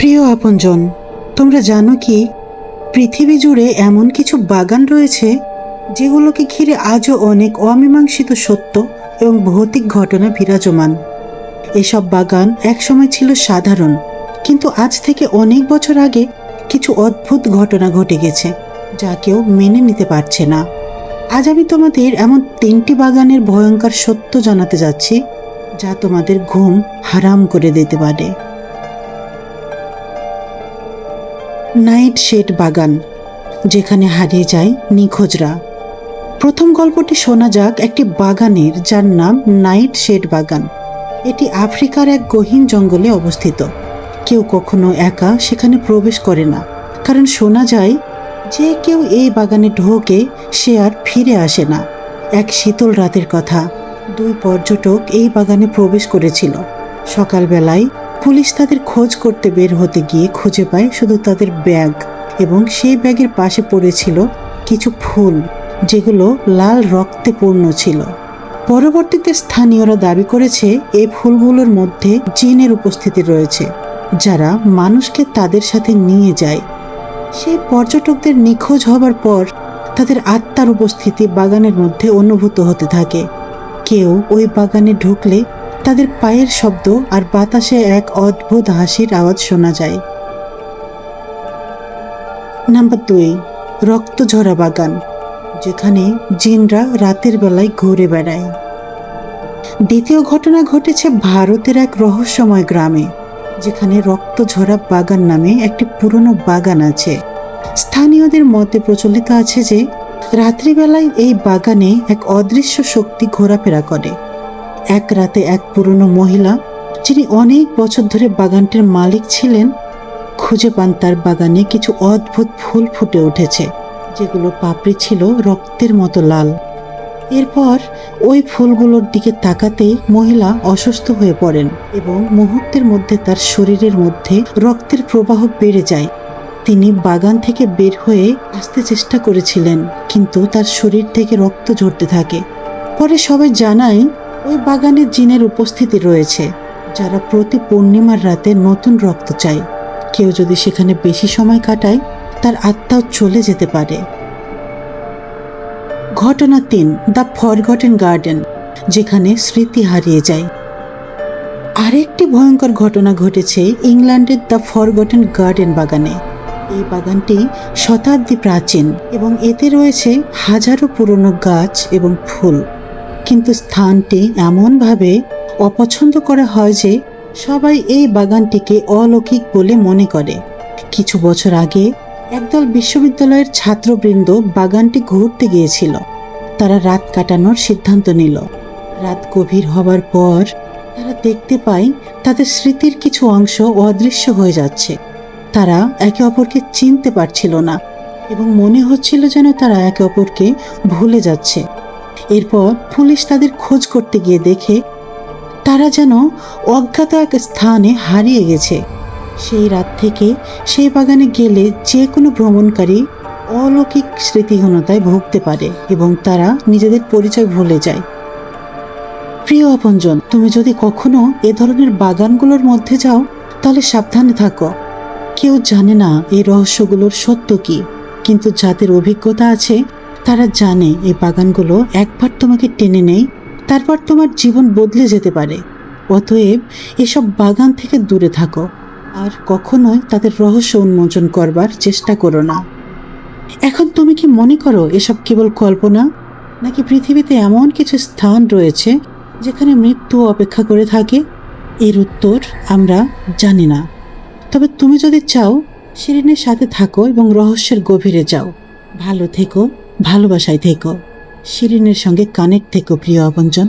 প্রিয় আপনজন, তোমরা জানো কি পৃথিবী জুড়ে এমন কিছু বাগান রয়েছে যেগুলোকে ঘিরে আজও অনেক অমীমাংসিত সত্য এবং ভৌতিক ঘটনা বিরাজমান। এসব বাগান একসময় ছিল সাধারণ, কিন্তু আজ থেকে অনেক বছর আগে কিছু অদ্ভুত ঘটনা ঘটে গেছে যা কেউ মেনে নিতে পারছে না। আজ আমি তোমাদের এমন 3টি বাগানের ভয়ঙ্কর সত্য জানাতে যাচ্ছি যা তোমাদের ঘুম হারাম করে দিতে পারে। নাইট শেড বাগান, যেখানে হারিয়ে যায় নিখোঁজরা। প্রথম গল্পটি শোনা যাক একটি বাগানের, যার নাম নাইট শেড বাগান। এটি আফ্রিকার এক গহীন জঙ্গলে অবস্থিত। কেউ কখনো একা সেখানে প্রবেশ করে না, কারণ শোনা যায় যে কেউ এই বাগানে ঢোকে সে আর ফিরে আসে না। এক শীতল রাতের কথা, 2 পর্যটক এই বাগানে প্রবেশ করেছিল। সকালবেলায় পুলিশ তাদের খোঁজ করতে বের হতে গিয়ে খুঁজে পায় শুধু তাদের ব্যাগ, এবং সেই ব্যাগের পাশে পড়েছিল কিছু ফুল যেগুলো লাল রক্তে পূর্ণ ছিল। পরবর্তীতে স্থানীয়রা দাবি করেছে এই ফুলগুলোর মধ্যে জিনের উপস্থিতি রয়েছে, যারা মানুষকে তাদের সাথে নিয়ে যায়। সেই পর্যটকদের নিখোঁজ হবার পর তাদের আত্মার উপস্থিতি বাগানের মধ্যে অনুভূত হতে থাকে। কেউ ওই বাগানে ঢুকলে তাদের পায়ের শব্দ আর বাতাসে এক অদ্ভুত হাসির আওয়াজ শোনা যায়। নাম্বার 2, রক্তঝরা বাগান, যেখানে জিনরা রাতের বেলায় ঘুরে বেড়ায়। দ্বিতীয় ঘটনা ঘটেছে ভারতের এক রহস্যময় গ্রামে, যেখানে রক্তঝরা বাগান নামে একটি পুরনো বাগান আছে। স্থানীয়দের মতে প্রচলিত আছে যে রাত্রিবেলায় এই বাগানে এক অদৃশ্য শক্তি ঘোরাফেরা করে। এক রাতে এক পুরনো মহিলা, যিনি অনেক বছর ধরে বাগানটির মালিক ছিলেন, খুঁজে পান তার বাগানে কিছু অদ্ভুত ফুল ফুটে উঠেছে, যেগুলো পাপড়ি ছিল রক্তের মতো লাল। এরপর ওই ফুলগুলোর দিকে তাকাতেই মহিলা অসুস্থ হয়ে পড়েন এবং মুহূর্তের মধ্যে তার শরীরের মধ্যে রক্তের প্রবাহ বেড়ে যায়। তিনি বাগান থেকে বের হয়ে আসতে চেষ্টা করেছিলেন, কিন্তু তার শরীর থেকে রক্ত ঝরতে থাকে। পরে সবাই জানায় ওই বাগানে জিনের উপস্থিতি রয়েছে, যারা প্রতি পূর্ণিমার রাতে নতুন রক্ত চায়। কেউ যদি সেখানে বেশি সময় কাটায় তার আত্মাও চলে যেতে পারে। ঘটনা 3, দ্য ফরগটেন গার্ডেন, যেখানে স্মৃতি হারিয়ে যায়। আরেকটি ভয়ঙ্কর ঘটনা ঘটেছে ইংল্যান্ডের দ্য ফরগটেন গার্ডেন বাগানে। এই বাগানটি শতাব্দী প্রাচীন এবং এতে রয়েছে হাজারো পুরনো গাছ এবং ফুল, কিন্তু স্থানটি এমনভাবে অপছন্দ করা হয় যে সবাই এই বাগানটিকে অলৌকিক বলে মনে করে। কিছু বছর আগে একদল বিশ্ববিদ্যালয়ের ছাত্রবৃন্দ বাগানটি ঘুরতে গিয়েছিল। তারা রাত কাটানোর সিদ্ধান্ত নিল। রাত গভীর হবার পর তারা দেখতে পায় তাদের স্মৃতির কিছু অংশ অদৃশ্য হয়ে যাচ্ছে। তারা একে অপরকে চিনতে পারছিল না এবং মনে হচ্ছিল যেন তারা একে অপরকে ভুলে যাচ্ছে। এরপর পুলিশ তাদের খোঁজ করতে গিয়ে দেখে তারা যেন অজ্ঞাত এক স্থানে হারিয়ে গেছে। সেই রাত থেকে সেই বাগানে গেলে যে কোনো ভ্রমণকারী অলৌকিক স্মৃতিহীনতায় ভুগতে পারে এবং তারা নিজেদের পরিচয় ভুলে যায়। প্রিয় আপনজন, তুমি যদি কখনো এ ধরনের বাগানগুলোর মধ্যে যাও তাহলে সাবধানে থাকো। কেউ জানে না এই রহস্যগুলোর সত্য কি, কিন্তু যাদের অভিজ্ঞতা আছে তারা জানে এই বাগানগুলো একবার তোমাকে টেনে নেয়, তারপর তোমার জীবন বদলে যেতে পারে। অতএব এসব বাগান থেকে দূরে থাকো আর কখনোই তাদের রহস্য উন্মোচন করবার চেষ্টা করো না। এখন তুমি কি মনে করো এসব কেবল কল্পনা, নাকি পৃথিবীতে এমন কিছু স্থান রয়েছে যেখানে মৃত্যু অপেক্ষা করে থাকে? এর উত্তর আমরা জানি না। তবে তুমি যদি চাও, শিরিনের সাথে থাকো এবং রহস্যের গভীরে যাও। ভালো থেকো, ভালোবাসায় থেকো, শিরিনের সঙ্গে কানেক্ট থেকো প্রিয় আপনজন।